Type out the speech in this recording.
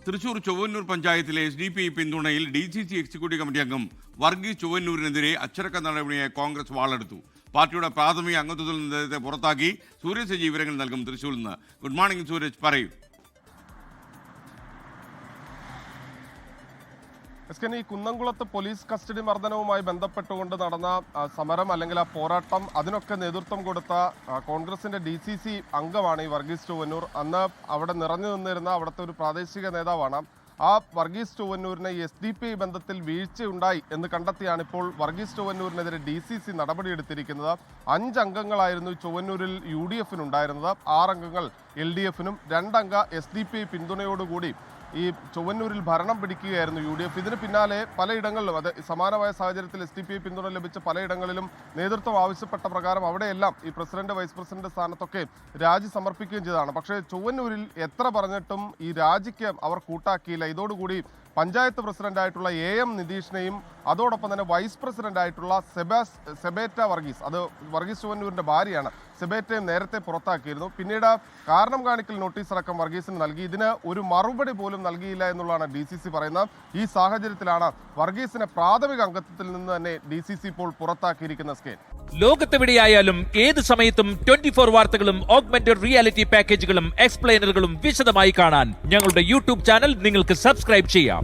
തൃശൂർ ചൊവ്വന്നൂർ പഞ്ചായത്തിലെ SDP പിന്തുണയിൽ DCC executive committee അംഗം വർഗീസ് ചൊവ്വന്നൂരിനെതിരെ അച്ചടക്ക നടപടിയെ കോൺഗ്രസ് വാളെടുത്തു. പാർട്ടിയുടെ പ്രാഥമിക അംഗത്വത്തിൽ നിന്ന് പുറത്താക്കി. സൂരജ് സജി വിവരങ്ങൾ നൽകും തൃശൂരിൽ നിന്ന്. ഗുഡ് മോർണിംഗ് സൂരജ്, പറയൂ. ഈ കുന്നംകുളത്ത് പോലീസ് കസ്റ്റഡി മർദ്ദനവുമായി ബന്ധപ്പെട്ടുകൊണ്ട് നടന്ന സമരം അല്ലെങ്കിൽ ആ പോരാട്ടം, അതിനൊക്കെ നേതൃത്വം കൊടുത്ത കോൺഗ്രസിന്റെ DCC അംഗമാണ് ഈ വർഗീസ് ചൊവ്വന്നൂർ. അന്ന് അവിടെ നിറഞ്ഞു നിന്നിരുന്ന അവിടുത്തെ ഒരു പ്രാദേശിക നേതാവാണ്. ആ വർഗീസ് ചൊവ്വന്നൂരിന് SDP ബന്ധത്തിൽ വീഴ്ചയുണ്ടായി എന്ന് കണ്ടെത്തിയാണ് ഇപ്പോൾ വർഗീസ് ചൊവ്വന്നൂരിനെതിരെ DCC നടപടിയെടുത്തിരിക്കുന്നത്. 5 അംഗങ്ങളായിരുന്നു ചൊവ്വന്നൂരിൽ UDF-നുണ്ടായിരുന്നത്. 6 അംഗങ്ങൾ LDF-നും 2 അംഗ SDP പിന്തുണയോടുകൂടി ഈ ചൊവ്വന്നൂരിൽ ഭരണം പിടിക്കുകയായിരുന്നു UDF. ഇതിന് പിന്നാലെ പലയിടങ്ങളിലും അത് സമാനമായ സാഹചര്യത്തിൽ SDP പിന്തുണ ലഭിച്ച പലയിടങ്ങളിലും നേതൃത്വം ആവശ്യപ്പെട്ട പ്രകാരം അവിടെയെല്ലാം ഈ പ്രസിഡന്റ് വൈസ് പ്രസിഡന്റ് സ്ഥാനത്തൊക്കെ രാജി സമർപ്പിക്കുകയും ചെയ്തതാണ്. പക്ഷേ ചൊവ്വന്നൂരിൽ എത്ര പറഞ്ഞിട്ടും ഈ രാജിക്ക് അവർ കൂട്ടാക്കിയില്ല. ഇതോടുകൂടി പഞ്ചായത്ത് പ്രസിഡന്റായിട്ടുള്ള AM നിതീഷിനെയും അതോടൊപ്പം തന്നെ വൈസ് പ്രസിഡന്റായിട്ടുള്ള സെബേറ്റ വർഗീസ്, അത് വർഗീസ് ചൊവ്വന്നൂരിന്റെ ഭാര്യയാണ്, സെബേറ്റയും നേരത്തെ പുറത്താക്കിയിരുന്നു. പിന്നീട് കാരണം കാണിക്കൽ നോട്ടീസ് അടക്കം വർഗീസിന് നൽകി. ഇതിന് ഒരു മറുപടി പോലും നൽകിയില്ല എന്നുള്ളതാണ് DCC പറയുന്നത്. ഈ സാഹചര്യത്തിലാണ് വർഗീസിനെ പ്രാഥമിക അംഗത്വത്തിൽ നിന്ന് തന്നെ DCC ഇപ്പോൾ പുറത്താക്കിയിരിക്കുന്ന സ്കെയിൽ. ലോകത്തെവിടെയായാലും ഏത് സമയത്തും 24 വാർത്തകളും ഓഗ്മെന്റഡ് റിയാലിറ്റി പാക്കേജുകളും എക്സ്പ്ലെയിനറുകളും വിശദമായി കാണാൻ ഞങ്ങളുടെ YouTube ചാനൽ നിങ്ങൾക്ക് സബ്സ്ക്രൈബ് ചെയ്യാം.